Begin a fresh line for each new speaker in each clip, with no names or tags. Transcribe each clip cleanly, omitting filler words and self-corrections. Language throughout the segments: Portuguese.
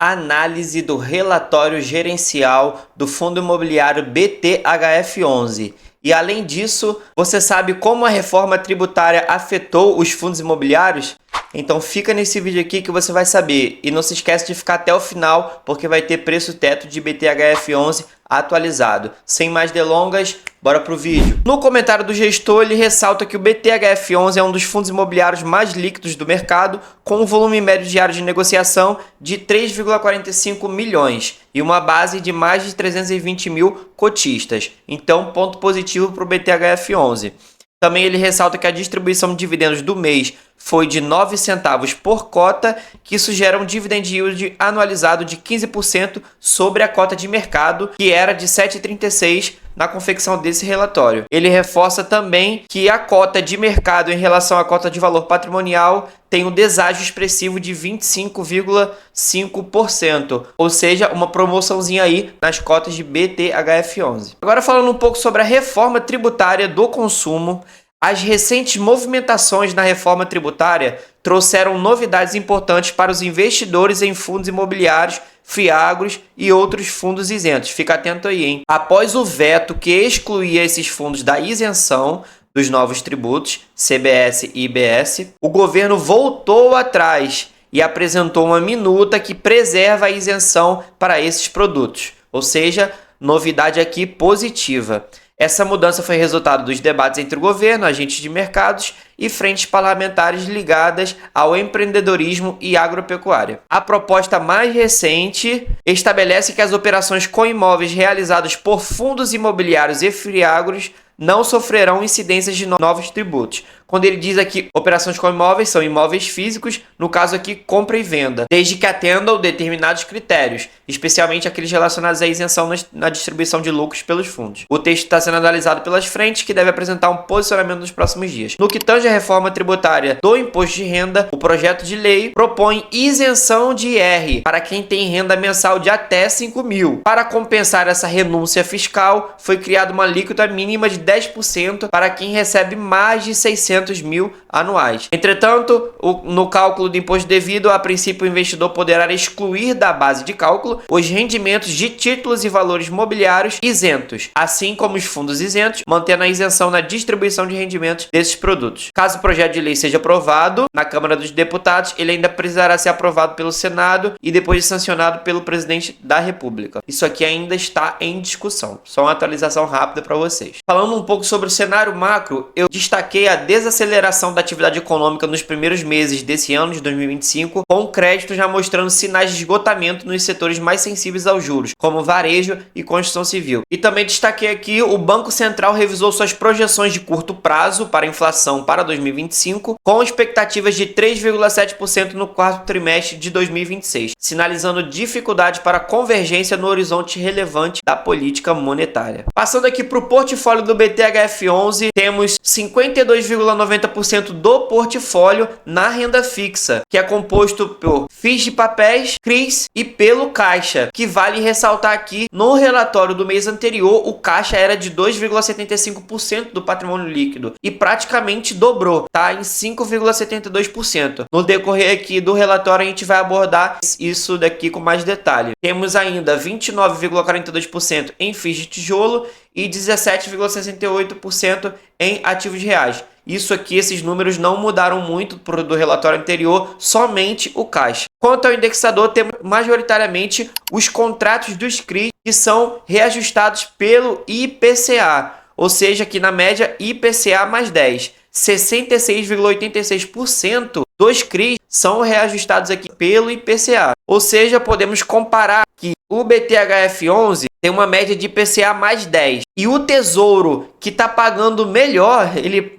Análise do relatório gerencial do Fundo Imobiliário BTHF11. E além disso, você sabe como a reforma tributária afetou os fundos imobiliários? Então fica nesse vídeo aqui que você vai saber. E não se esquece de ficar até o final, porque vai ter preço teto de BTHF11 atualizado. Sem mais delongas, bora pro vídeo. No comentário do gestor, ele ressalta que o BTHF11 é um dos fundos imobiliários mais líquidos do mercado, com um volume médio diário de negociação de 3,45 milhões e uma base de mais de 320 mil cotistas. Então, ponto positivo para o BTHF11. Também ele ressalta que a distribuição de dividendos do mês foi de 9 centavos por cota, que isso gera um dividend yield anualizado de 15% sobre a cota de mercado, que era de 7,36 na confecção desse relatório. Ele reforça também que a cota de mercado em relação à cota de valor patrimonial tem um deságio expressivo de 25,5%, ou seja, uma promoçãozinha aí nas cotas de BTHF11. Agora falando um pouco sobre a reforma tributária do consumo, as recentes movimentações na reforma tributária trouxeram novidades importantes para os investidores em fundos imobiliários, FIAGROS e outros fundos isentos. Fica atento aí, hein? Após o veto que excluía esses fundos da isenção dos novos tributos, CBS e IBS, o governo voltou atrás e apresentou uma minuta que preserva a isenção para esses produtos. Ou seja, novidade aqui positiva. Essa mudança foi resultado dos debates entre o governo, agentes de mercados e frentes parlamentares ligadas ao empreendedorismo e agropecuária. A proposta mais recente estabelece que as operações com imóveis realizadas por fundos imobiliários e FIAGROS não sofrerão incidências de novos tributos. Quando ele diz aqui operações com imóveis, são imóveis físicos, no caso aqui compra e venda, desde que atendam determinados critérios, especialmente aqueles relacionados à isenção na distribuição de lucros pelos fundos. O texto está sendo analisado pelas frentes, que deve apresentar um posicionamento nos próximos dias. No que tange à reforma tributária do imposto de renda, o projeto de lei propõe isenção de IR para quem tem renda mensal de até 5 mil. Para compensar essa renúncia fiscal, foi criada uma alíquota mínima de 10% para quem recebe mais de 600 mil anuais. Entretanto, no cálculo do imposto devido, a princípio o investidor poderá excluir da base de cálculo os rendimentos de títulos e valores mobiliários isentos, assim como os fundos isentos, mantendo a isenção na distribuição de rendimentos desses produtos. Caso o projeto de lei seja aprovado na Câmara dos Deputados, ele ainda precisará ser aprovado pelo Senado e depois sancionado pelo presidente da República. Isso aqui ainda está em discussão. Só uma atualização rápida para vocês. Falando um pouco sobre o cenário macro, eu destaquei a desaceleração da atividade econômica nos primeiros meses desse ano de 2025, com o crédito já mostrando sinais de esgotamento nos setores mais sensíveis aos juros, como varejo e construção civil. E também destaquei aqui o Banco Central revisou suas projeções de curto prazo para a inflação para 2025, com expectativas de 3,7% no quarto trimestre de 2026, sinalizando dificuldade para convergência no horizonte relevante da política monetária. Passando aqui para o portfólio do BTHF11, temos 52,90% do portfólio na renda fixa, que é composto por FIIs de papéis, CRIs e pelo caixa, que vale ressaltar aqui, no relatório do mês anterior, o caixa era de 2,75% do patrimônio líquido e praticamente dobrou, tá? Em 5,72%. No decorrer aqui do relatório, a gente vai abordar isso daqui com mais detalhe. Temos ainda 29,42% em FIIs de tijolo e 17,68% em ativos reais. Isso aqui, esses números não mudaram muito do relatório anterior, somente o caixa. Quanto ao indexador, temos majoritariamente os contratos dos CRIs que são reajustados pelo IPCA, ou seja, aqui na média IPCA mais 10. 66,86% dos CRIs são reajustados aqui pelo IPCA. Ou seja, podemos comparar que o BTHF11 tem uma média de IPCA mais 10. E o Tesouro, que está pagando melhor,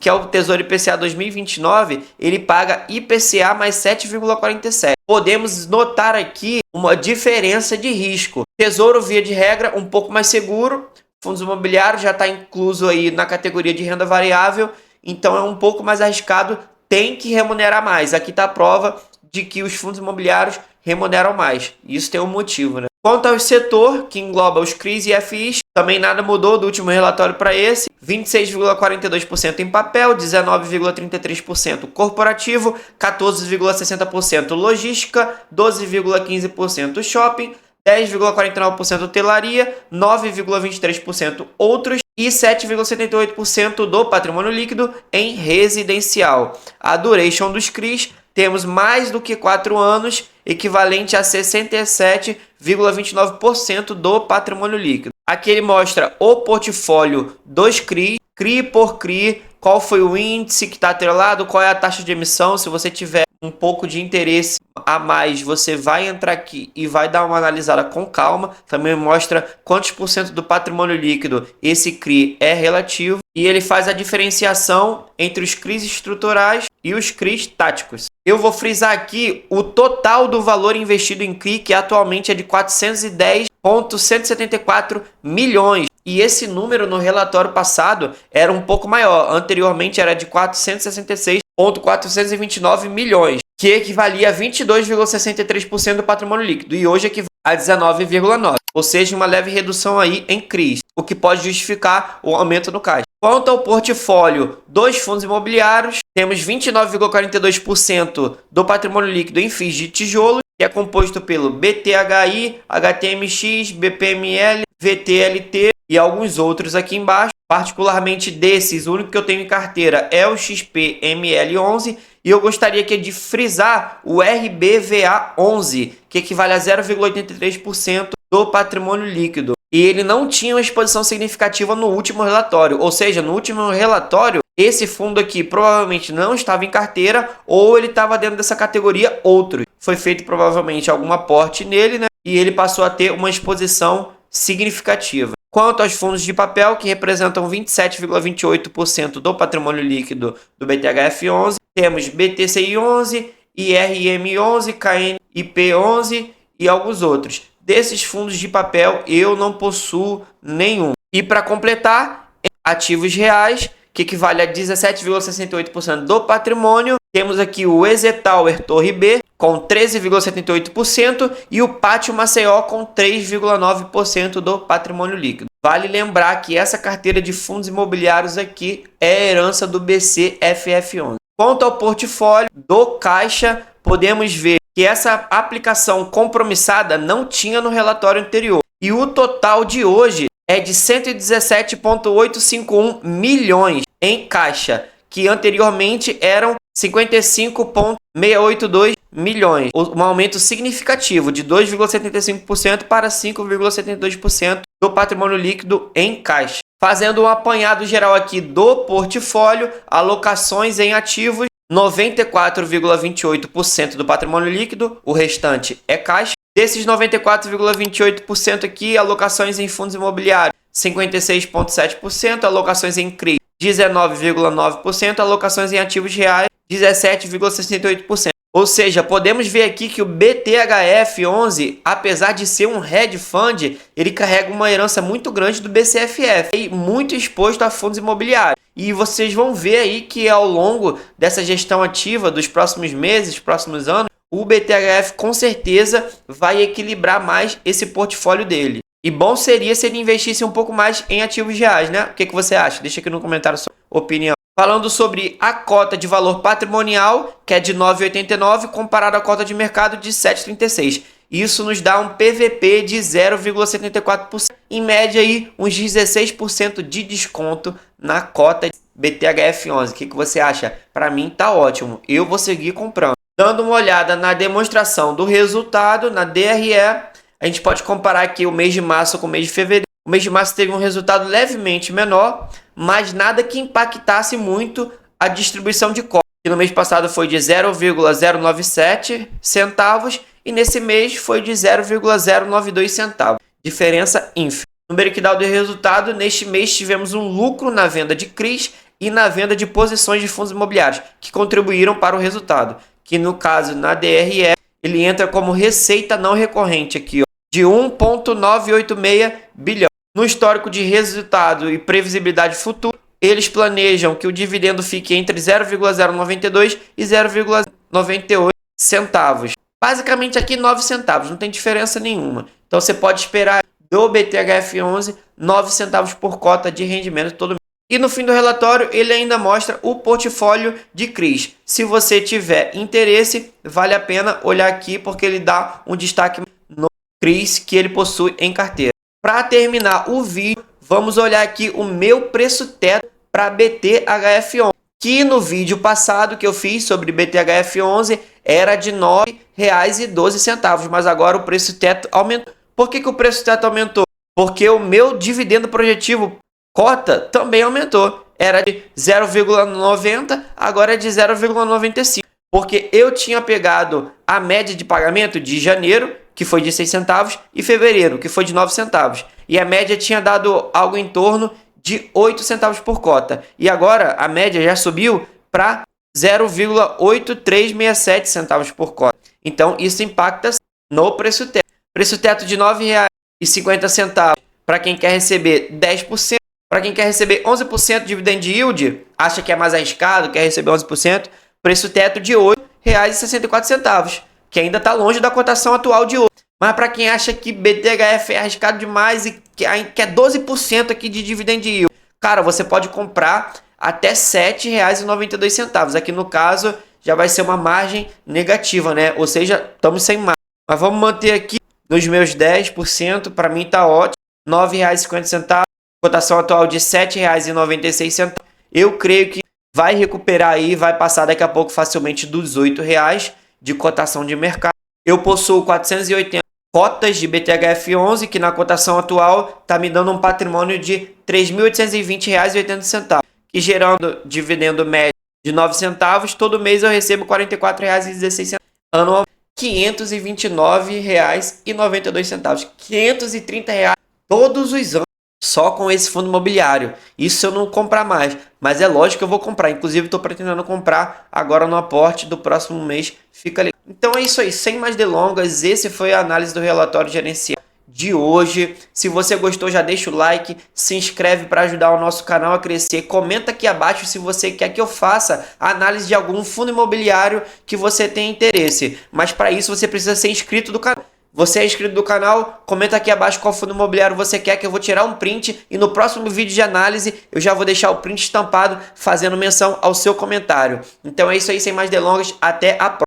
que é o Tesouro IPCA 2029, ele paga IPCA mais 7,47. Podemos notar aqui uma diferença de risco. Tesouro, via de regra, um pouco mais seguro. Fundos imobiliários já está incluso aí na categoria de renda variável. Então é um pouco mais arriscado, tem que remunerar mais. Aqui está a prova de que os fundos imobiliários remuneram mais. Isso tem um motivo, né? Quanto ao setor, que engloba os CRIs e FIs, também nada mudou do último relatório para esse. 26,42% em papel, 19,33% corporativo, 14,60% logística, 12,15% shopping, 10,49% hotelaria, 9,23% outros e 7,78% do patrimônio líquido em residencial. A duration dos CRIs, temos mais do que 4 anos, equivalente a 67,29% do patrimônio líquido. Aqui ele mostra o portfólio dos CRI, CRI por CRI, qual foi o índice que está atrelado, qual é a taxa de emissão. Se você tiver um pouco de interesse a mais, você vai entrar aqui e vai dar uma analisada com calma. Também mostra quantos por cento do patrimônio líquido esse CRI é relativo. E ele faz a diferenciação entre os CRIs estruturais e os CRIs táticos. Eu vou frisar aqui o total do valor investido em CRI, que atualmente é de 410,174 milhões. E esse número no relatório passado era um pouco maior. Anteriormente era de 466,429 milhões, que equivalia a 22,63% do patrimônio líquido. E hoje equivale a 19,9%. Ou seja, uma leve redução aí em CRIs, o que pode justificar o aumento no caixa. Quanto ao portfólio dos fundos imobiliários, temos 29,42% do patrimônio líquido em FIIs de tijolo, que é composto pelo BTHI, HTMX, BPML, VTLT e alguns outros aqui embaixo. Particularmente desses, o único que eu tenho em carteira é o XPML11, e eu gostaria aqui de frisar o RBVA11, que equivale a 0,83% do patrimônio líquido. E ele não tinha uma exposição significativa no último relatório, ou seja, no último relatório, esse fundo aqui provavelmente não estava em carteira, ou ele estava dentro dessa categoria outro. Foi feito provavelmente algum aporte nele, né? E ele passou a ter uma exposição significativa. Quanto aos fundos de papel, que representam 27,28% do patrimônio líquido do BTHF11, temos BTCI11, IRM11, KNIP11 e alguns outros. Desses fundos de papel, eu não possuo nenhum. E para completar, ativos reais, que equivale a 17,68% do patrimônio, temos aqui o EZTower Torre B, com 13,78%, e o Pátio Maceió, com 3,9% do patrimônio líquido. Vale lembrar que essa carteira de fundos imobiliários aqui é herança do BCFF11. Quanto ao portfólio do Caixa, podemos ver que essa aplicação compromissada não tinha no relatório anterior. E o total de hoje é de 117,851 milhões em caixa, que anteriormente eram 55,682 milhões. Um aumento significativo de 2,75% para 5,72% do patrimônio líquido em caixa. Fazendo um apanhado geral aqui do portfólio, alocações em ativos, 94,28% do patrimônio líquido, o restante é caixa. Desses 94,28% aqui, alocações em fundos imobiliários, 56,7%, alocações em CRI, 19,9%, alocações em ativos reais, 17,68%. Ou seja, podemos ver aqui que o BTHF11, apesar de ser um hedge fund, ele carrega uma herança muito grande do BCFF e muito exposto a fundos imobiliários. E vocês vão ver aí que ao longo dessa gestão ativa dos próximos meses, próximos anos, o BTHF com certeza vai equilibrar mais esse portfólio dele. E bom seria se ele investisse um pouco mais em ativos reais, né? O que você acha? Deixa aqui no comentário a sua opinião. Falando sobre a cota de valor patrimonial, que é de 9,89, comparado à cota de mercado de 7,36. Isso nos dá um PVP de 0,74%, em média aí uns 16% de desconto na cota BTHF11. O que você acha? Para mim tá ótimo, eu vou seguir comprando. Dando uma olhada na demonstração do resultado, na DRE, a gente pode comparar aqui o mês de março com o mês de fevereiro. O mês de março teve um resultado levemente menor, mas nada que impactasse muito a distribuição de cota. No mês passado foi de 0,097 centavos e nesse mês foi de 0,092 centavos. Diferença ínfima. No breakdown do resultado, neste mês tivemos um lucro na venda de CRIs e na venda de posições de fundos imobiliários, que contribuíram para o resultado. Que no caso, na DRE, ele entra como receita não recorrente aqui, ó, de 1,986 bilhão. No histórico de resultado e previsibilidade futura, eles planejam que o dividendo fique entre 0,092 e 0,98 centavos. Basicamente aqui 9 centavos, não tem diferença nenhuma. Então você pode esperar do BTHF11 9 centavos por cota de rendimento todo mês. E no fim do relatório ele ainda mostra o portfólio de CRIs. Se você tiver interesse, vale a pena olhar aqui porque ele dá um destaque no CRIs que ele possui em carteira. Para terminar o vídeo, vamos olhar aqui o meu preço teto para BTHF11, que no vídeo passado que eu fiz sobre BTHF11 era de R$ 9,12, mas agora o preço teto aumentou. Por que o preço teto aumentou? Porque o meu dividendo projetivo cota também aumentou. Era de 0,90, agora é de 0,95. Porque eu tinha pegado a média de pagamento de janeiro, que foi de 6 centavos, e fevereiro, que foi de 9 centavos. E a média tinha dado algo em torno de 8 centavos por cota. E agora a média já subiu para 0,8367 centavos por cota. Então isso impacta no preço teto. Preço teto de R$ 9,50 para quem quer receber 10%. Para quem quer receber 11% de dividend yield, acha que é mais arriscado, quer receber 11%, preço teto de R$ 8,64, que ainda está longe da cotação atual de hoje. Mas para quem acha que BTHF é arriscado demais e quer 12% aqui de dividend yield, cara, você pode comprar até R$ 7,92. Aqui no caso já vai ser uma margem negativa, né? Ou seja, estamos sem margem. Mas vamos manter aqui nos meus 10%, para mim está ótimo, R$ 9,50. Cotação atual de R$ 7,96. Eu creio que vai recuperar aí, vai passar daqui a pouco facilmente dos R$ 8,00 de cotação de mercado. Eu possuo 480 cotas de BTHF11, que na cotação atual está me dando um patrimônio de R$ 3.820,80, que gerando dividendo médio de 9 centavos, todo mês eu recebo R$ 44,16. Anual, R$ 529,92. R$ 530 todos os anos. Só com esse fundo imobiliário. Isso se eu não comprar mais. Mas é lógico que eu vou comprar. Inclusive, estou pretendendo comprar agora no aporte do próximo mês. Fica ali. Então é isso aí. Sem mais delongas, esse foi a análise do relatório gerencial de hoje. Se você gostou, já deixa o like. Se inscreve para ajudar o nosso canal a crescer. Comenta aqui abaixo se você quer que eu faça a análise de algum fundo imobiliário que você tem interesse. Mas para isso, você precisa ser inscrito do canal. Você é inscrito do canal? Comenta aqui abaixo qual fundo imobiliário você quer, que eu vou tirar um print e no próximo vídeo de análise eu já vou deixar o print estampado fazendo menção ao seu comentário. Então é isso aí, sem mais delongas, até a próxima.